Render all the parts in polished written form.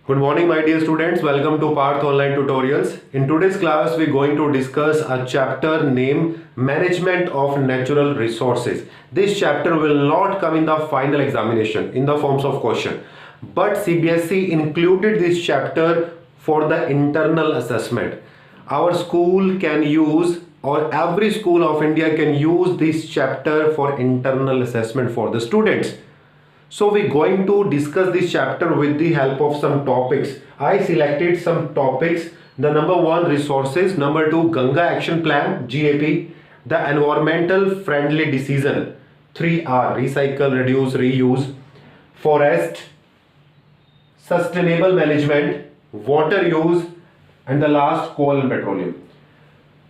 Good morning, my dear students. Welcome to Parth Online Tutorials. In today's class, we're going to discuss a chapter named Management of Natural Resources. This chapter will not come in the final examination in the forms of question, but CBSE included this chapter for the internal assessment. Our school can use, or every school of India can use this chapter for internal assessment for the students. So we're going to discuss this chapter with the help of some topics. I selected some topics. The number one, resources. Number two, Ganga Action Plan, GAP. The environmental friendly decision, 3R, recycle, reduce, reuse. Forest, sustainable management, water use, and the last, coal and petroleum.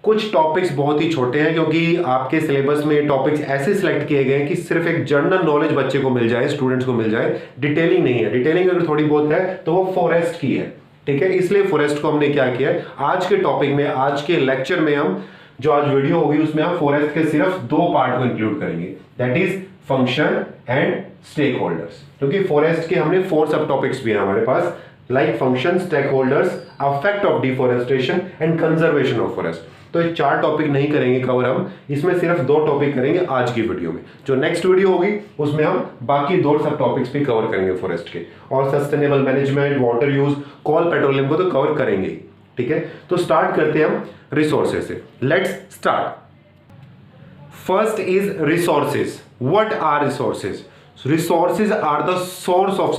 कुछ topics बहुत ही छोटे हैं क्योंकि आपके syllabus में topics ऐसे select किए गए हैं कि सिर्फ एक जनरल नॉलेज बच्चे को मिल जाए, स्टूडेंट्स को मिल जाए, डिटेलिंग नहीं है। डिटेलिंग अगर थोड़ी बहुत है तो वो फॉरेस्ट की है, ठीक है। इसलिए फॉरेस्ट को हमने क्या किया है, आज के टॉपिक में, आज के लेक्चर में हम जो आज वीडियो होगी उसमें हम फॉरेस्ट के सिर्फ दो पार्ट को इंक्लूड करेंगे, that is function and stakeholders. क्योंकि फॉरेस्ट के हमने 4 सब टॉपिक्स भी हैं हमारे पास, like function, stakeholders, affect of deforestation and conservation of forest. तो ये 4 टॉपिक नहीं करेंगे कवर हम, इसमें सिर्फ 2 टॉपिक करेंगे आज की वीडियो में। जो नेक्स्ट वीडियो होगी उसमें हम बाकी 2 सब टॉपिक्स भी कवर करेंगे फॉरेस्ट के, और सस्टेनेबल मैनेजमेंट, वाटर यूज, कोल, पेट्रोलियम को तो कवर करेंगे, ठीक है। तो स्टार्ट करते हैं हम रिसोर्सेज से। Let's start. First is resources. What are resources? Resources are the source of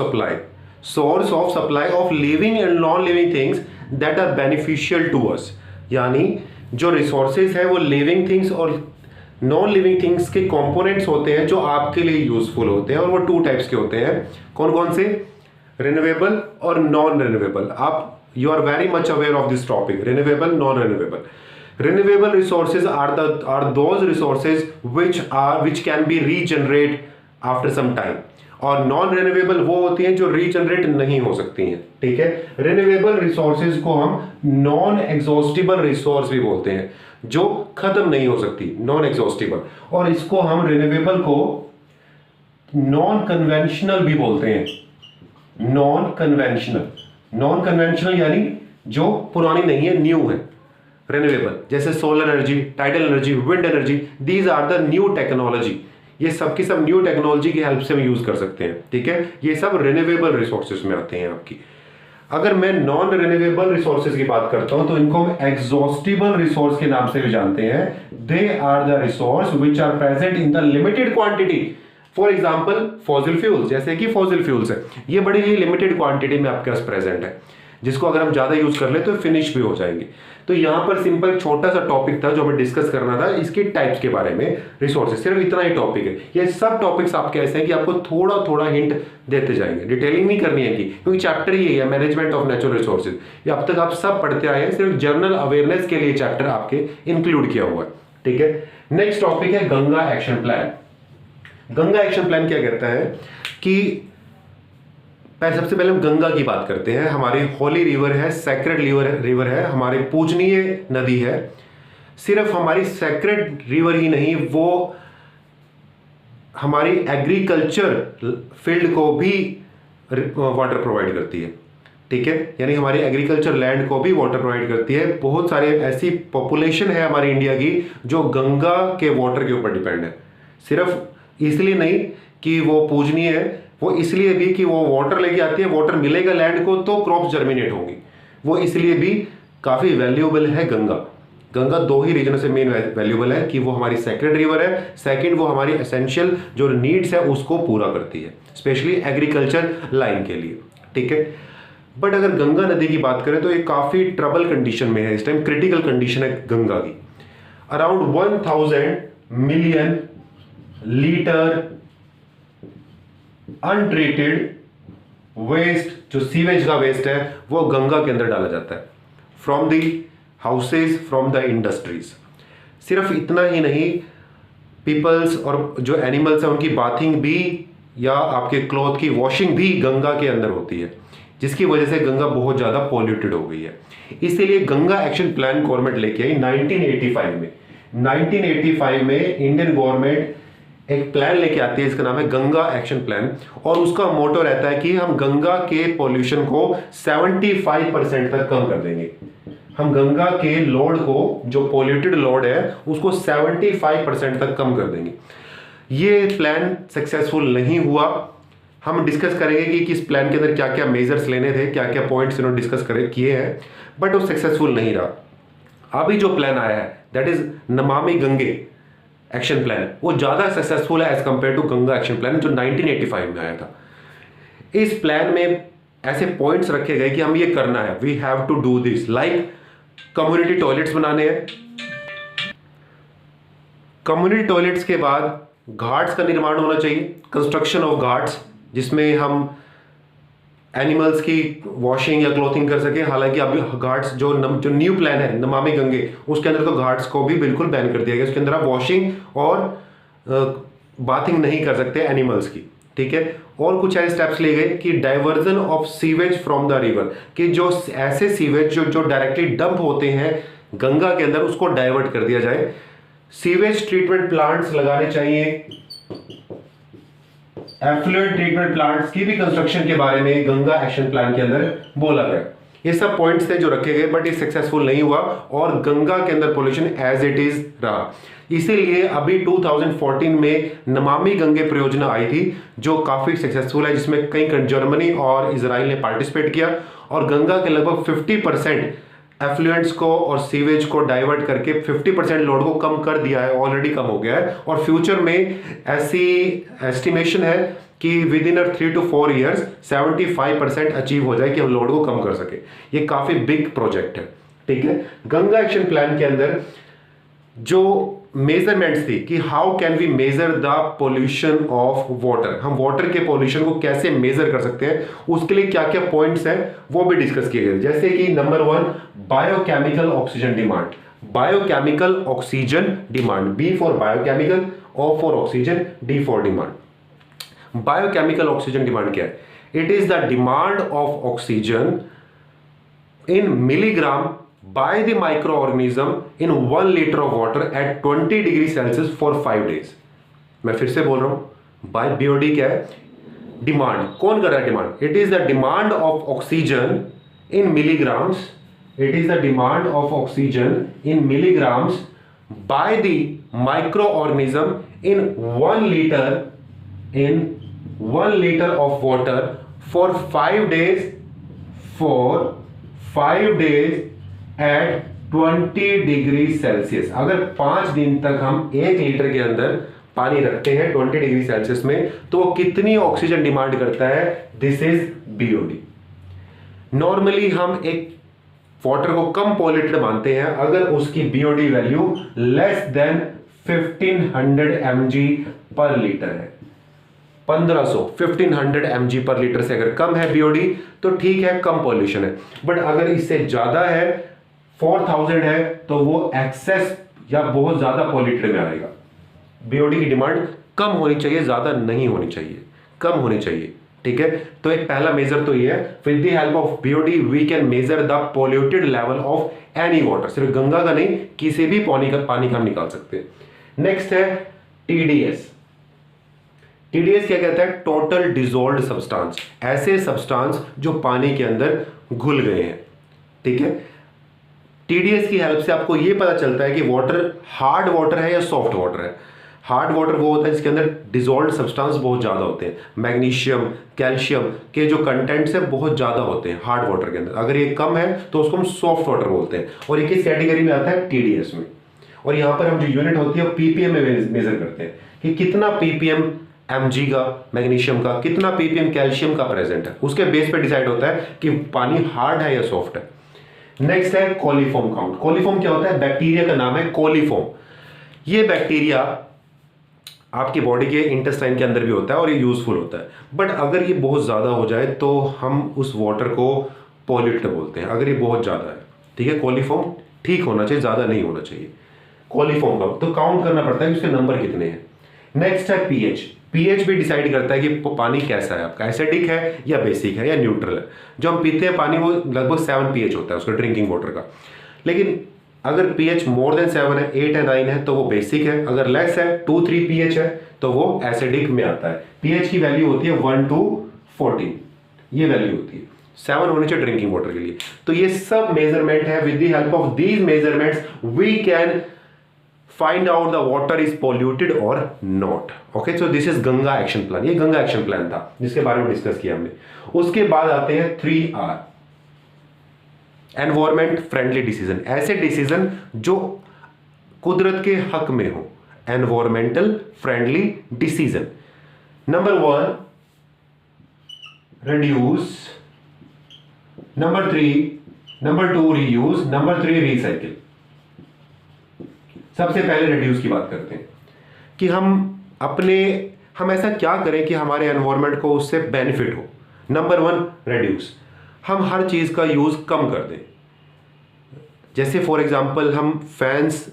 supply of living and non living things that are beneficial to us. यानी जो रिसोर्सेज है वो लिविंग थिंग्स और नॉन लिविंग थिंग्स के components होते हैं जो आपके लिए यूजफुल होते हैं, और वो 2 टाइप्स के होते हैं। कौन कौन से? रिन्यूएबल और नॉन रिन्यूएबल। आप you are very much aware of this topic, renewable, non renewable. Renewable resources are those resources which can be regenerate after some time, और नॉन रिन्यूएबल वो होती हैं जो रीजनरेट नहीं हो सकती हैं, ठीक है। रिन्यूएबल रिसोर्सेज को हम नॉन एग्जॉस्टिबल रिसोर्स भी बोलते हैं, जो खत्म नहीं हो सकती, नॉन एग्जॉस्टिबल। और इसको हम रिन्यूएबल को नॉन कन्वेंशनल भी बोलते हैं, नॉन कन्वेंशनल यानी जो पुरानी नहीं है, न्यू है। रिन्यूएबल जैसे solar energy, tidal energy, wind energy, these are the new technology. ये सब की सब न्यू टेक्नोलॉजी की हेल्प से हम यूज कर सकते हैं, ठीक है। ये सब रिन्यूएबल रिसोर्सेज में आते हैं आपकी। अगर मैं नॉन रिन्यूएबल रिसोर्सेज की बात करता हूं तो इनको हम एग्जॉस्टिबल रिसोर्स के नाम से भी जानते हैं। They are the resource which are present in the limited quantity. For example fossil fuels, जैसे कि फॉसिल फ्यूल्स है, ये बड़ी ही लिमिटेड क्वांटिटी में आपके पास प्रेजेंट है, जिसको अगर हम ज्यादा यूज कर ले तो फिनिश भी हो जाएंगे। तो यहां पर सिंपल छोटा सा टॉपिक था जो हमें डिस्कस करना था, इसके टाइप्स के बारे में, रिसोर्सेज, सिर्फ इतना ही टॉपिक है। ये सब टॉपिक्स आपके ऐसे हैं कि आपको थोड़ा थोड़ा हिंट देते जाएंगे, डिटेलिंग नहीं करनी है, क्योंकि चैप्टर ही है मैनेजमेंट ऑफ नेचुरल रिसोर्सेज। ये अब तक आप सब पढ़ते आए हैं, सिर्फ जनरल अवेयरनेस के लिए चैप्टर आपके इंक्लूड किया हुआ है, ठीक है। नेक्स्ट टॉपिक है Ganga action plan. Ganga action plan क्या कहता है कि सबसे पहले हम गंगा की बात करते हैं। हमारी होली रिवर है, सैक्रेड रिवर है, हमारी पूजनीय नदी है। सिर्फ हमारी सैक्रेड रिवर ही नहीं, वो हमारी एग्रीकल्चर फील्ड को भी वाटर प्रोवाइड करती है, ठीक है। यानी हमारी एग्रीकल्चर लैंड को भी वाटर प्रोवाइड करती है। बहुत सारे ऐसी पॉपुलेशन है हमारी इंडिया की जो गंगा के वाटर के ऊपर डिपेंड है। सिर्फ इसलिए नहीं कि वो पूजनीय है, वो इसलिए भी कि वो वाटर लेके आती है, वाटर मिलेगा लैंड को तो क्रॉप जर्मिनेट होंगी, वो इसलिए भी काफी वैल्यूएबल है गंगा। गंगा 2 ही रीजन से मेन वैल्यूएबल है कि वो हमारी सेक्रेड रिवर है, सेकंड वो हमारी एसेंशियल जो नीड्स है उसको पूरा करती है, स्पेशली एग्रीकल्चर लाइन के लिए, ठीक है। बट अगर गंगा नदी की बात करें तो ये काफी ट्रबल कंडीशन में है, इस टाइम क्रिटिकल कंडीशन है गंगा की। Around 1000 million litre untreated waste, जो सीवेज का वेस्ट है, वो गंगा के अंदर डाला जाता है from the houses, from the industries. सिर्फ इतना ही नहीं, पीपल्स और जो एनिमल्स हैं उनकी बाथिंग भी या आपके क्लॉथ की वॉशिंग भी गंगा के अंदर होती है, जिसकी वजह से गंगा बहुत ज्यादा पॉल्यूटेड हो गई है। इसीलिए गंगा एक्शन प्लान गवर्नमेंट लेके आई 1985 में। 1985 में इंडियन गवर्नमेंट एक प्लान लेके आती है, इसका नाम है गंगा एक्शन प्लान, और उसका मोटो रहता है कि हम गंगा के पॉल्यूशन को 75% तक कम कर देंगे। हम गंगा के लोड को, जो पॉल्यूटेड लोड है, उसको 75% तक कम कर देंगे। ये प्लान सक्सेसफुल नहीं हुआ। हम डिस्कस करेंगे कि किस प्लान के अंदर क्या क्या मेजर्स लेने थे, क्या क्या पॉइंट्स इन्होंने डिस्कस किए हैं, बट वो सक्सेसफुल नहीं रहा। अभी जो प्लान आया है that is Namami Gange action plan, वो ज्यादा सक्सेसफुल है as compare to Ganga action plan जो 1985 में आया था। इस प्लान में ऐसे पॉइंट्स रखे गए कि हम ये करना है, we have to do this, like community toilets बनाने हैं। कम्युनिटी टॉयलेट्स के बाद घाट्स का निर्माण होना चाहिए, कंस्ट्रक्शन ऑफ घाट्स, जिसमें हम एनिमल्स की वॉशिंग या क्लोथिंग कर सके। हालांकि अभी घाट्स जो न्यू प्लान है नमामि गंगे, उसके अंदर तो घाट्स को भी बिल्कुल बैन कर दिया गया। उसके अंदर आप वॉशिंग और बाथिंग नहीं कर सकते एनिमल्स की, ठीक है। और कुछ ऐसे स्टेप्स लिए गए कि diversion of sewage from the river, कि जो ऐसे सीवेज जो डायरेक्टली डंप होते हैं गंगा के अंदर, उसको डाइवर्ट कर दिया जाए। सीवेज ट्रीटमेंट प्लांट्स लगाने चाहिए। एफ्लुएंट ट्रीटमेंट प्लांट्स की भी कंस्ट्रक्शन के बारे में गंगा एक्शन प्लान के अंदर बोला गया। ये सब पॉइंट्स थे जो रखे गए, बट ये सक्सेसफुल नहीं हुआ और गंगा के अंदर पोल्यूशन एज इट इज रहा। इसीलिए अभी 2014 में नमामि गंगे परियोजना आई थी, जो काफी सक्सेसफुल है, जिसमें कई जर्मनी और इजराइल ने पार्टिसिपेट किया, और गंगा के लगभग 50% एफ्लुएंट्स को और सीवेज को डाइवर्ट करके 50% लोड को कम कर दिया है, ऑलरेडी कम हो गया है। और फ्यूचर में ऐसी एस्टिमेशन है कि with in 3 to 4 years 75% achieve हो जाए कि हम लोड को कम कर सके। ये काफी बिग प्रोजेक्ट है, ठीक है। गंगा एक्शन प्लान के अंदर जो मेजरमेंट्स थी कि how can we measure the pollution of water, हम वाटर के पोल्यूशन को कैसे मेजर कर सकते हैं, उसके लिए क्या क्या पॉइंट्स हैं वो भी डिस्कस किए गए। जैसे कि number 1 biochemical oxygen demand, biochemical oxygen demand, B for biochemical, O for oxygen, D for demand. Biochemical oxygen demand क्या है? It is the demand of oxygen in milligram by the microorganism in 1 liter of water at 20 degree Celsius for 5 days। मैं फिर से बोल रहा हूं, bye BOD क्या है? डिमांड। कौन कर रहा है demand? It is the demand of oxygen in milligrams, it is the demand of oxygen in milligrams by the microorganism in 1 liter of water for 5 days, for 5 days at 20 degree Celsius. अगर 5 दिन तक हम 1 litre के अंदर पानी रखते हैं 20 degree Celsius में, तो वो कितनी ऑक्सीजन डिमांड करता है? This is BOD. नॉर्मली हम एक वाटर को कम पॉल्यूटेड मानते हैं अगर उसकी BOD value less than 1500 mg पर लीटर है। 1500 mg पर लीटर से अगर कम है बीओडी तो ठीक है, कम पॉल्यूशन है। बट अगर इससे ज्यादा है, 4000 है, तो वो एक्सेस या बहुत ज्यादा पॉल्यूटेड में आएगा। बीओडी की डिमांड कम होनी चाहिए, ज्यादा नहीं होनी चाहिए, कम होनी चाहिए, ठीक है। तो एक पहला मेजर तो ये है, with the help of BOD we can measure the polluted level of any water. सिर्फ गंगा का नहीं, किसी भी पानी का हम निकाल सकते हैं। नेक्स्ट है टीडीएस। टीडीएस क्या कहता है? टोटल डिसॉल्व्ड सब्सटेंस, ऐसे सब्सटेंस जो पानी के अंदर घुल गए हैं, ठीक है। टीडीएस की हेल्प से आपको यह पता चलता है कि वाटर हार्ड वाटर है या सॉफ्ट वाटर है। हार्ड वाटर वो होता है जिसके अंदर डिसॉल्व्ड सब्सटेंस बहुत ज्यादा होते हैं, मैग्नीशियम, कैल्शियम के जो कंटेंट्स है बहुत ज्यादा होते हैं हार्ड वाटर के अंदर। अगर ये कम है तो उसको हम सॉफ्ट वाटर बोलते हैं, और ये किस कैटेगरी में आता है? टीडीएस में। और यहां पर हम जो यूनिट होती है पीपीएम में मेजर करते हैं कि कितना पीपीएम mg का मैग्नीशियम का, कितना पीपीएम कैल्शियम का प्रेजेंट है, उसके बेस पे डिसाइड होता है कि पानी हार्ड है या सॉफ्ट है। नेक्स्ट है कोलीफॉर्म काउंट। कोलीफॉर्म क्या होता है? बैक्टीरिया का नाम है कोलीफॉर्म। ये बैक्टीरिया आपकी बॉडी के इंटेस्टाइन के अंदर भी होता है और ये यूजफुल होता है। बट अगर ये बहुत ज्यादा हो जाए तो हम उस वाटर को पॉल्यूटेड बोलते हैं, अगर ये बहुत ज्यादा है, ठीक है। कोलीफॉर्म ठीक होना चाहिए, ज्यादा नहीं होना चाहिए। कोलीफॉर्म का तो काउंट करना पड़ता है कि उसके नंबर कितने हैं। नेक्स्ट है पीएच। पीएच भी डिसाइड करता है कि पानी कैसा है आपका, एसिडिक है या बेसिक है या न्यूट्रल है। जो हम पीते हैं पानी वो लगभग 7 पीएच होता है उसका, ड्रिंकिंग वाटर का। लेकिन अगर पीएच मोर देन 7 है, 8 है, 9 है, तो वो बेसिक है। अगर लेस है, 2-3 पीएच है, तो वो एसिडिक में आता है। पीएच की वैल्यू होती है 1 to 14, ये वैल्यू होती है। 7 होनी चाहिए ड्रिंकिंग वाटर के लिए। तो ये सब मेजरमेंट है। With the help of these measurements we can find out the water is polluted और not. Okay, so this is Ganga action plan. ये गंगा एक्शन प्लान था जिसके बारे में डिस्कस किया हमने। उसके बाद आते हैं 3R, एनवायरमेंट फ्रेंडली डिसीजन। ऐसे डिसीजन जो कुदरत के हक में हो, environmental friendly decision. Number 1 reduce, number 2 reuse, number 3 recycle. सबसे पहले रिड्यूस की बात करते हैं कि हम ऐसा क्या करें कि हमारे एनवायरनमेंट को उससे बेनिफिट हो। नंबर 1 रिड्यूस, हम हर चीज का यूज कम कर दें। जैसे फॉर एग्जांपल हम फैंस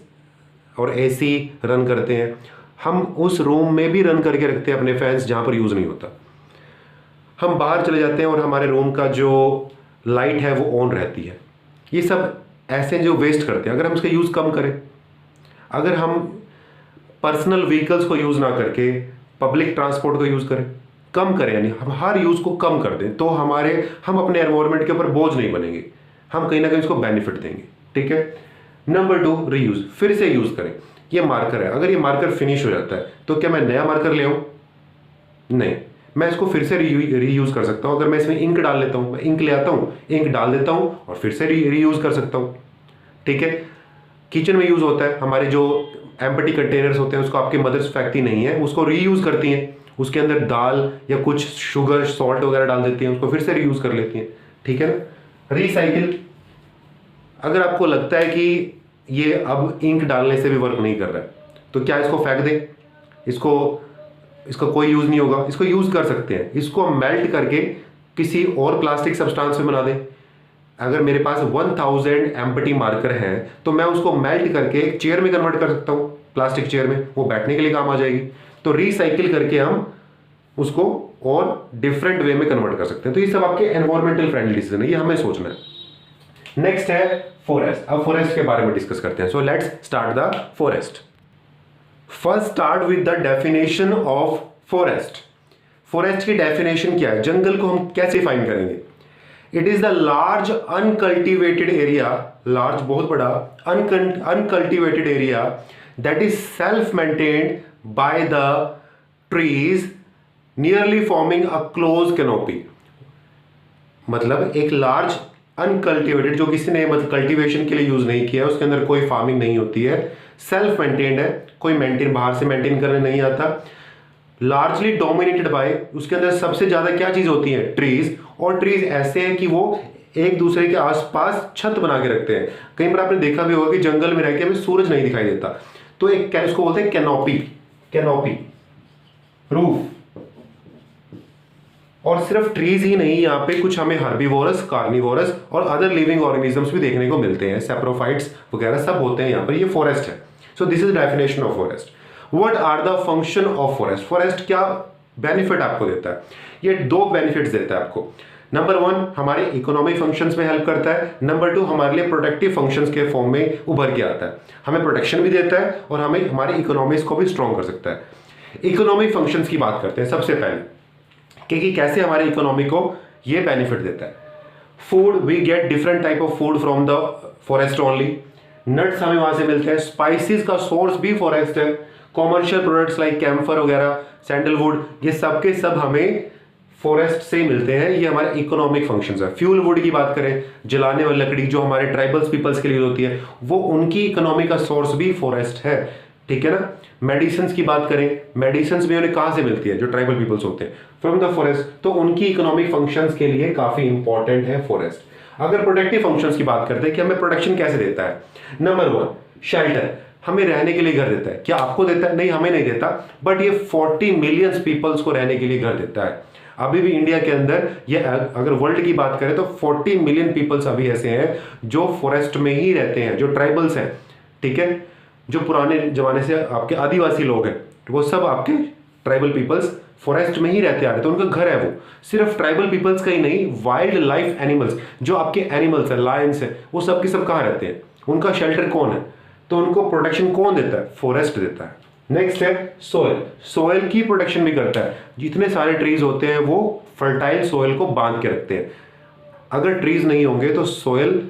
और एसी रन करते हैं, हम उस रूम में भी रन करके रखते हैं अपने फैंस जहां पर यूज नहीं होता। हम बाहर चले जाते हैं और हमारे रूम का जो लाइट है वो ऑन रहती है। ये सब ऐसे जो वेस्ट करते हैं, अगर हम इसका यूज कम करें, अगर हम पर्सनल व्हीकल्स को यूज ना करके पब्लिक ट्रांसपोर्ट को यूज करें, कम करें, यानी हम हर यूज को कम कर दें, तो हम अपने एनवायरनमेंट के ऊपर बोझ नहीं बनेंगे, हम कहीं ना कहीं इसको बेनिफिट देंगे। ठीक है। नंबर 2 रीयूज, फिर से यूज करें। ये मार्कर है, अगर ये मार्कर फिनिश हो जाता है तो क्या मैं नया मार्कर ले आऊं? नहीं, मैं इसको फिर से रीयूज कर सकता हूं। अगर मैं इसमें इंक डाल लेता हूं, मैं इंक ले आता हूं, इंक डाल देता हूं और फिर से रीयूज कर सकता हूं। ठीक है। किचन में यूज होता है, हमारे जो एम्प्टी कंटेनर्स होते हैं उसको आपकी मदर्स फेंकती नहीं है, उसको रीयूज करती हैं, उसके अंदर दाल या कुछ शुगर सॉल्ट वगैरह डाल देती हैं, उसको फिर से रीयूज कर लेती हैं। ठीक है ना। रिसाइकिल, अगर आपको लगता है कि ये अब इंक डालने से भी वर्क नहीं कर रहा है तो क्या इसको फेंक दें? इसका कोई यूज नहीं होगा, इसको यूज कर सकते हैं। इसको मेल्ट करके किसी और प्लास्टिक सब्सटेंस में बना दें। अगर मेरे पास 1000 एम्प्टी मार्कर हैं तो मैं उसको मेल्ट करके एक चेयर में कन्वर्ट कर सकता हूं, प्लास्टिक चेयर में, वो बैठने के लिए काम आ जाएगी। तो रिसाइकिल करके हम उसको और डिफरेंट वे में कन्वर्ट कर सकते हैं। तो ये सब आपके एनवायरमेंटल फ्रेंडली डिसीजन है, ये हमें सोचना है। नेक्स्ट है फॉरेस्ट। अब फॉरेस्ट के बारे में डिस्कस करते हैं। So let's start the forest. First start with the definition of forest. Forest की डेफिनेशन क्या है? जंगल को हम कैसे फाइन करेंगे? It is the large uncultivated area, large बहुत बड़ा, uncultivated area that is self maintained by the trees nearly forming a close canopy. मतलब एक लार्ज अनकल्टिवेटेड, जो किसी ने मतलब कल्टीवेशन के लिए यूज नहीं किया, उसके अंदर कोई फार्मिंग नहीं होती है, सेल्फ मेंटेन्ड है, कोई मेंटेन बाहर से मेंटेन करने नहीं आता, लार्जली डोमिनेटेड बाय, उसके अंदर सबसे ज्यादा क्या चीज होती है? ट्रीज। और ट्रीज ऐसे हैं कि वो एक दूसरे के आसपास छत बना के रखते हैं। कई बार आपने देखा भी होगा कि जंगल में रह के हमें सूरज नहीं दिखाई देता, तो एक इसको बोलते हैं कैनोपी, कैनोपी रूफ। और सिर्फ ट्रीज ही नहीं, यहाँ पे कुछ हमें हर्बीवोरस, कार्निवोरस और अदर लिविंग ऑर्गेनिजम्स भी देखने को मिलते हैं, सेप्रोफाइट्स वगैरह सब होते हैं यहाँ पर। ये फॉरेस्ट है। So this is definition of forest. What are the function of forest? Forest क्या बेनिफिट आपको देता है? ये 2 बेनिफिट्स देता है आपको। नंबर 1 हमारे इकोनॉमिक फंक्शंस में हेल्प करता है। नंबर 2 हमारे लिए प्रोटेक्टिव फंक्शंस के फॉर्म में उभर के आता है। हमें प्रोटेक्शन भी देता है और हमें हमारी इकोनॉमिक्स को भी स्ट्रॉन्ग कर सकता है। इकोनॉमिक फंक्शंस की बात करते हैं सबसे पहले कि कैसे हमारे इकोनॉमी को ये बेनिफिट देता है। Food, we get different type of food from the forest only. Nuts हमें वहां से मिलते हैं। स्पाइसेस का सोर्स भी फॉरेस्ट है। कॉमर्शियल प्रोडक्ट्स लाइक कैम्फर वगैरह, सैंडलवुड, ये सब के सब हमें फॉरेस्ट से मिलते हैं। ये हमारे इकोनॉमिक फंक्शंस है। फ्यूल वुड की बात करें, जलाने वाली लकड़ी जो हमारे ट्राइबल्स पीपल्स के लिए होती है, वो उनकी इकोनॉमी का सोर्स भी फॉरेस्ट है। ठीक है ना। मेडिसिन की बात करें, मेडिसिन भी उन्हें कहां से मिलती है? जो ट्राइबल पीपल्स होते हैं, फ्रॉम द फॉरेस्ट। तो उनकी इकोनॉमिक फंक्शंस के लिए काफी इंपॉर्टेंट है फॉरेस्ट। अगर प्रोटेक्टिव फंक्शंस की बात करते हैं कि हमें प्रोटेक्शन कैसे देता है? नंबर 1 शेल्टर, हमें रहने के लिए घर देता है। क्या आपको देता है? नहीं, हमें नहीं देता, बट ये 40 मिलियन पीपल्स को रहने के लिए घर देता है। अभी भी इंडिया के अंदर ये, अगर वर्ल्ड की बात करें तो 40 मिलियन पीपल्स अभी ऐसे हैं जो फॉरेस्ट में ही रहते हैं, जो ट्राइबल्स हैं। ठीक है। जो पुराने जमाने से आपके आदिवासी लोग हैं, वो सब आपके ट्राइबल पीपल्स फॉरेस्ट में ही रहते आ रहे, तो उनका घर है वो। सिर्फ ट्राइबल पीपल्स का ही नहीं, वाइल्ड लाइफ एनिमल्स, जो आपके एनिमल्स है, लायंस है, वो सब के सब कहाँ रहते हैं? उनका शेल्टर कौन है? तो उनको प्रोटेक्शन कौन देता है? फॉरेस्ट देता है। नेक्स्ट है सोयल। सोयल की प्रोटेक्शन भी करता है। जितने सारे ट्रीज होते हैं वो फर्टाइल सोयल को बांध के रखते हैं। अगर ट्रीज नहीं होंगे तो सोयल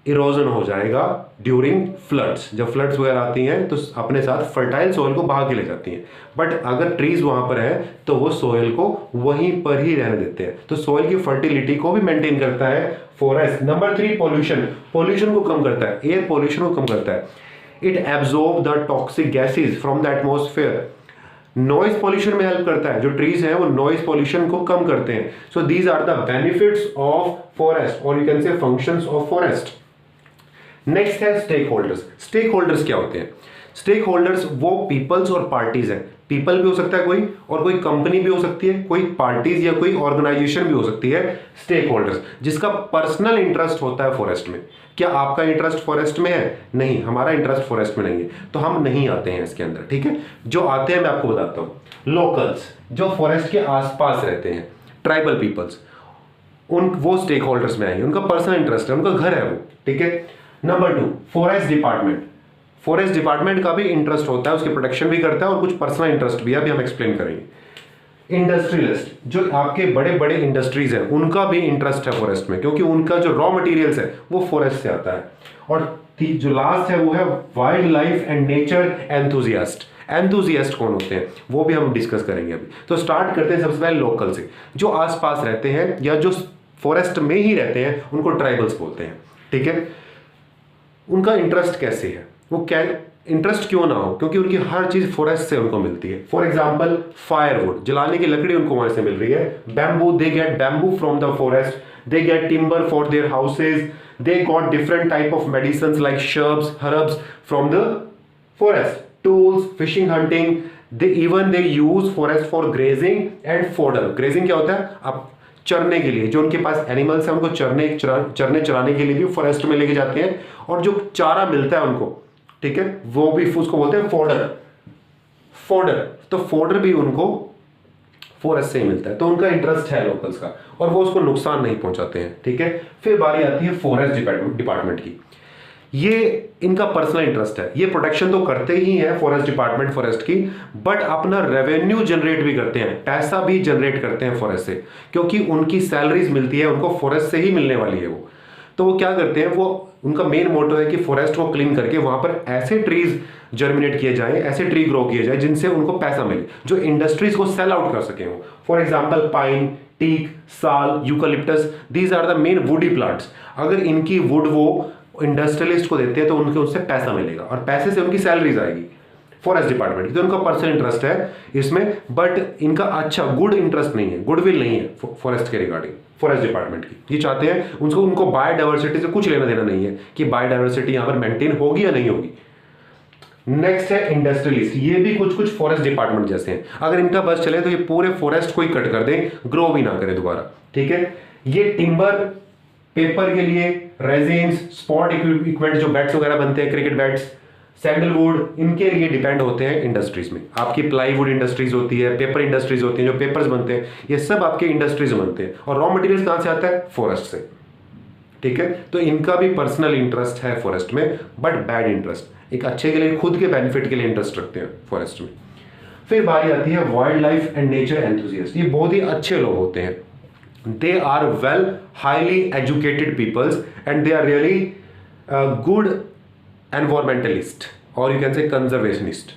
इरोजन हो जाएगा ड्यूरिंग फ्लड्स। जब फ्लड्स वगैरह आती हैं तो अपने साथ फर्टाइल सोयल को बहा के ले जाती हैं। बट अगर ट्रीज वहां पर है तो वो सोयल को वहीं पर ही रहने देते हैं। तो सोयल की फर्टिलिटी को भी मेंटेन करता है फॉरेस्ट। Number 3 pollution. पोल्यूशन को कम करता है, एयर पोल्यूशन को कम करता है। It absorb the toxic gases from the atmosphere. Noise pollution में हेल्प करता है। जो ट्रीज हैं वो नॉइज पॉल्यूशन को कम करते हैं। So these are the benefits of forest और you can say functions of forest. Next है स्टेक होल्डर्स। स्टेक होल्डर्स क्या होते हैं? स्टेक होल्डर्स वो पीपल्स और पार्टीज है। पीपल भी हो सकता है कोई, और कोई कंपनी भी हो सकती है, कोई पार्टीज या कोई ऑर्गेनाइजेशन भी हो सकती है। स्टेक होल्डर्स जिसका पर्सनल इंटरेस्ट होता है फॉरेस्ट में। क्या आपका इंटरेस्ट फॉरेस्ट में है? नहीं, हमारा इंटरेस्ट फॉरेस्ट में नहीं है, तो हम नहीं आते हैं इसके अंदर। ठीक है, जो आते हैं मैं आपको बताता हूं। लोकल्स जो फॉरेस्ट के आसपास रहते हैं, ट्राइबल पीपल्स, वो स्टेक होल्डर्स में आएंगे। उनका पर्सनल इंटरेस्ट है, उनका घर है वो। ठीक है। Number 2 forest department. Forest department का भी इंटरेस्ट होता है, उसकी प्रोटेक्शन भी करता है और कुछ पर्सनल इंटरेस्ट भी है, अभी हम एक्सप्लेन करेंगे। इंडस्ट्रियलिस्ट जो आपके बड़े बड़े इंडस्ट्रीज हैं उनका भी इंटरेस्ट है फॉरेस्ट में, क्योंकि उनका जो रॉ मटेरियल्स है वो फॉरेस्ट से आता है। और जो लास्ट है वो है wild life and nature enthusiast. Enthusiast कौन होते हैं वो भी हम डिस्कस करेंगे अभी। तो स्टार्ट करते हैं सबसे पहले लोकल से। जो आसपास रहते हैं या जो फॉरेस्ट में ही रहते हैं उनको ट्राइबल्स बोलते हैं। ठीक है। उनका इंटरेस्ट कैसे है? वो क्या इंटरेस्ट क्यों ना हो? क्योंकि उनकी हर चीज फॉरेस्ट से उनको मिलती है। फॉर एग्जांपल फायरवुड, जलाने की लकड़ी उनको वहां से मिल रही है। Bamboo, they get bamboo from the forest. They get timber for their houses. They got different type of medicines like shrubs, herbs from the forest. Tools, fishing, hunting, they use forest for grazing and fodder। Grazing क्या होता है? आप चरने के लिए, जो उनके पास animals हैं उनको चरने चराने के लिए भी फॉरेस्ट में लेके जाते हैं, और जो चारा मिलता है उनको, ठीक है, वो भी उसको बोलते हैं फोडर। फोडर, तो फोडर भी उनको फॉरेस्ट से ही मिलता है। तो उनका इंटरेस्ट है लोकल्स का, और वो उसको नुकसान नहीं पहुंचाते हैं। ठीक है। फिर बारी आती है फॉरेस्ट डिपार्टमेंट की। ये इनका पर्सनल इंटरेस्ट है। ये प्रोटेक्शन तो करते ही है फॉरेस्ट डिपार्टमेंट फॉरेस्ट की, बट अपना रेवेन्यू जनरेट भी करते हैं, पैसा भी जनरेट करते हैं फॉरेस्ट से, क्योंकि उनकी सैलरीज मिलती है उनको फॉरेस्ट से ही मिलने वाली है वो। तो वो क्या करते हैं, वो उनका मेन मोटो है कि फॉरेस्ट को क्लीन करके वहां पर ऐसे ट्रीज जर्मिनेट किए जाएं, ऐसे ट्री ग्रो किए जाए जिनसे उनको पैसा मिले, जो इंडस्ट्रीज को सेल आउट कर सके वो। For example pine, teak, sal, eucalyptus, these are the main woody plants. अगर इनकी वुड वो इंडस्ट्रियलिस्ट को देते हैं तो उनके उससे पैसा मिलेगा, और पैसे से उनकी सैलरीज आएगी फॉरेस्ट डिपार्टमेंट की। तो उनका पर्सनल इंटरेस्ट है इसमें, बट इनका अच्छा गुड इंटरेस्ट नहीं है, गुडविल नहीं है फॉरेस्ट के रिगार्डिंग फॉरेस्ट डिपार्टमेंट की। ये चाहते हैं उनको बायोडाइवर्सिटी से कुछ लेना देना नहीं है कि बायोडाइवर्सिटी यहां पर मेंटेन होगी या नहीं होगी। नेक्स्ट है इंडस्ट्रियलिस्ट। ये भी कुछ कुछ फॉरेस्ट डिपार्टमेंट जैसे हैं। अगर इनका बस चले तो ये पूरे फॉरेस्ट को ही कट कर दें, ग्रो भी ना करें दोबारा। ठीक है। ये टिम्बर, पेपर के लिए रेजिन्स, स्पोर्ट इक्विपमेंट जो बैट्स वगैरह बनते हैं, क्रिकेट बैट्स, सैंडलवुड, इनके लिए डिपेंड होते हैं इंडस्ट्रीज में। आपकी प्लाईवुड इंडस्ट्रीज होती है, पेपर इंडस्ट्रीज होती हैं, जो पेपर्स बनते हैं, ये सब आपके इंडस्ट्रीज में बनते हैं। और रॉ मटेरियल्स कहां से आता है? फॉरेस्ट से। ठीक है। तो इनका भी पर्सनल इंटरेस्ट है फॉरेस्ट में, बट बैड इंटरेस्ट, एक अच्छे के लिए, खुद के बेनिफिट के लिए इंटरेस्ट रखते हैं फॉरेस्ट में। फिर बारी आती है wild life and nature enthusiast. ये बहुत ही अच्छे लोग होते हैं। They are well highly educated peoples and they are really good environmentalist और you can say conservationist।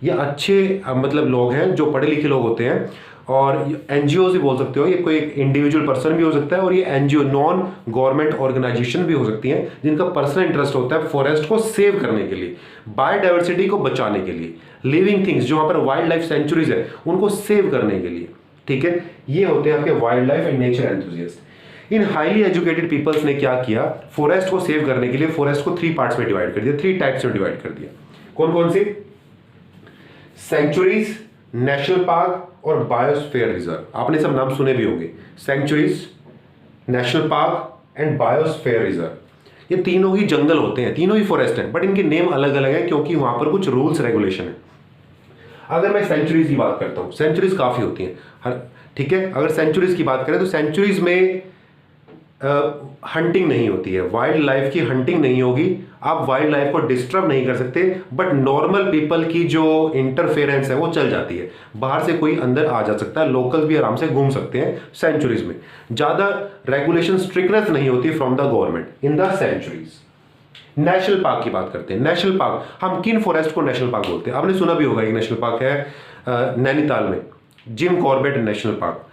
ये अच्छे मतलब लोग हैं जो पढ़े लिखे लोग होते हैं, और एनजीओ भी बोल सकते हो, ये कोई इंडिविजुअल पर्सन भी हो सकता है, और ये एनजीओ नॉन गवर्नमेंट ऑर्गेनाइजेशन भी हो सकती हैं, जिनका पर्सनल इंटरेस्ट होता है फॉरेस्ट को सेव करने के लिए, बायोडाइवर्सिटी को बचाने के लिए, लिविंग थिंग्स जो वहां पर वाइल्ड लाइफ सेंचुरीज है उनको सेव करने के लिए। ठीक है। ये होते हैं आपके wild life and nature enthusiast. इन हाईली एजुकेटेड पीपल्स ने क्या किया, फॉरेस्ट को सेव करने के लिए फॉरेस्ट को 3 पार्ट्स में डिवाइड कर दिया, 3 टाइप्स में डिवाइड कर दिया। कौन कौन सी? सेंचुरीज, नेशनल पार्क और बायोस्फीयर रिजर्व। आपने सब नाम सुने भी होंगे, sanctuaries, national park and biosphere reserve. ये तीनों ही जंगल होते हैं, तीनों ही फॉरेस्ट हैं, बट इनके नेम अलग अलग है क्योंकि वहां पर कुछ रूल्स रेगुलेशन है। अगर मैं सेंचुरीज की बात करता हूं, सेंचुरीज काफी होती हैं, ठीक है। अगर सेंचुरीज की बात करें तो सेंचुरीज में हंटिंग नहीं होती है, वाइल्ड लाइफ की हंटिंग नहीं होगी, आप वाइल्ड लाइफ को डिस्टर्ब नहीं कर सकते, बट नॉर्मल पीपल की जो इंटरफेरेंस है वो चल जाती है। बाहर से कोई अंदर आ जा सकता है, लोकल भी आराम से घूम सकते हैं सेंचुरीज में। ज़्यादा रेगुलेशन स्ट्रिक्टनेस नहीं होती from the government in the sanctuaries. National park की बात करते हैं। नेशनल पार्क, हम किन फॉरेस्ट को नेशनल पार्क बोलते हैं? आपने सुना भी होगा, एक नेशनल पार्क है नैनीताल में, जिम कॉर्बेट नेशनल पार्क।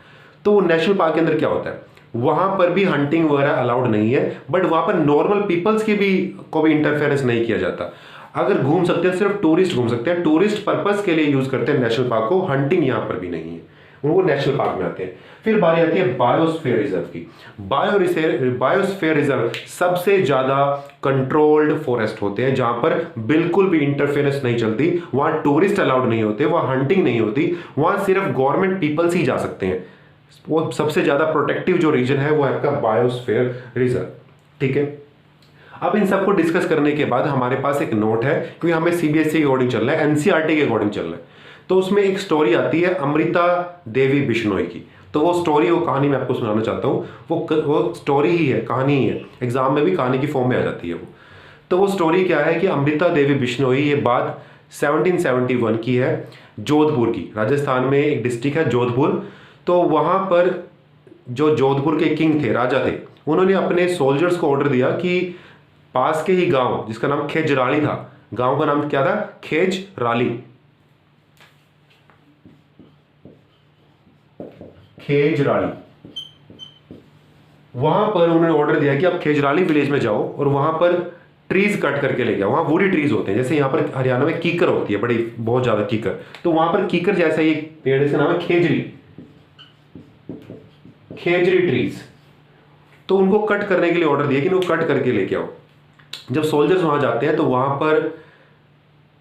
तो नेशनल पार्क के अंदर क्या होता है, वहां पर भी हंटिंग वगैरह अलाउड नहीं है, बट वहां पर नॉर्मल पीपल्स की भी को भी इंटरफेरेंस नहीं किया जाता। अगर घूम सकते हैं, सिर्फ टूरिस्ट घूम सकते हैं, टूरिस्ट पर्पस के लिए यूज करते हैं नेशनल पार्क को, हंटिंग यहां पर भी नहीं है, वो नेशनल पार्क में आते हैं। फिर बारी आती है बायोस्फीयर रिजर्व की। बायोस्फीयर रिजर्व सबसे ज्यादा कंट्रोल्ड फॉरेस्ट होते हैं, जहां पर बिल्कुल भी इंटरफेरेंस नहीं चलती, वहां टूरिस्ट अलाउड नहीं होते, वहां हंटिंग नहीं होती, वहां सिर्फ गवर्नमेंट पीपल्स ही जा सकते हैं। वो सबसे ज्यादा प्रोटेक्टिव जो रीजन है वो है आपका बायोस्फीयर रिजर्व। ठीक है, अब इन सबको डिस्कस करने के बाद हमारे पास एक नोट है, क्योंकि हमें सीबीएसई के अकॉर्डिंग चल रहा है, एनसीईआरटी के अकॉर्डिंग चल रहा है। तो उसमें एक स्टोरी आती है अमृता देवी बिश्नोई की। तो वो स्टोरी, वो कहानी मैं आपको सुनाना चाहता हूँ। वो स्टोरी ही है, कहानी ही है, एग्जाम में भी कहानी की फॉर्म में आ जाती है वो। तो वो स्टोरी क्या है कि अमृता देवी बिश्नोई, ये बात 1771 की है, जोधपुर की, राजस्थान में एक डिस्ट्रिक्ट है जोधपुर। तो वहां पर जो जोधपुर के किंग थे, राजा थे, उन्होंने अपने सोल्जर्स को ऑर्डर दिया कि पास के ही गांव, जिसका नाम खेजराली था, गांव का नाम क्या था, खेजराली, खेजराली। वहां पर उन्होंने ऑर्डर दिया कि आप खेजराली विलेज में जाओ और वहां पर ट्रीज कट करके लेके आओ। वहां वुडी ट्रीज होते हैं, जैसे यहाँ पर हरियाणा में कीकर होती है, बड़ी बहुत ज्यादा कीकर, तो वहां पर कीकर जैसा ही एक पेड़, इसका नाम है खेजरी, खेजरी ट्रीज। तो उनको कट करने के लिए ऑर्डर दिया कि वो कट करके लेके आओ। जब सोल्जर्स वहां जाते हैं तो वहां पर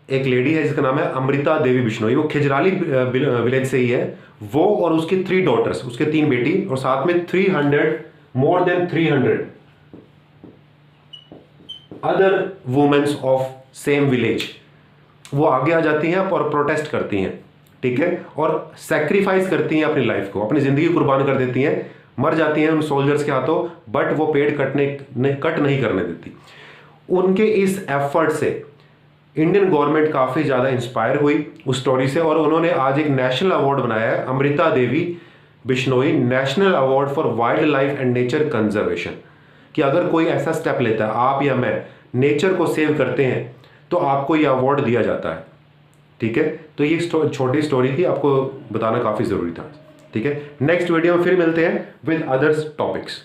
एक लेडी है जिसका नाम है अमृता देवी बिश्नोई, वो खेजराली विलेज से ही है। वो और उसकी 3 डॉटर्स, उसके 3 बेटी, और साथ में 300, more than 300 other womens of same village, वो आगे आ जाती हैं और प्रोटेस्ट करती हैं। ठीक है, और सेक्रीफाइस करती हैं अपनी लाइफ को, अपनी जिंदगी कुर्बान कर देती हैं, मर जाती हैं उन सोल्जर्स के हाथों, बट वो पेड़ कट नहीं करने देती। उनके इस एफर्ट से इंडियन गवर्नमेंट काफी ज्यादा इंस्पायर हुई उस स्टोरी से, और उन्होंने आज एक नेशनल अवार्ड बनाया है, Amrita Devi Bishnoi national award for wild life and nature conservation, कि अगर कोई ऐसा स्टेप लेता है, आप या मैं, नेचर को सेव करते हैं, तो आपको ये अवार्ड दिया जाता है। ठीक है, तो ये छोटी स्टोरी थी, आपको बताना काफी जरूरी था। ठीक है, नेक्स्ट वीडियो में फिर मिलते हैं विद अदर्स टॉपिक्स।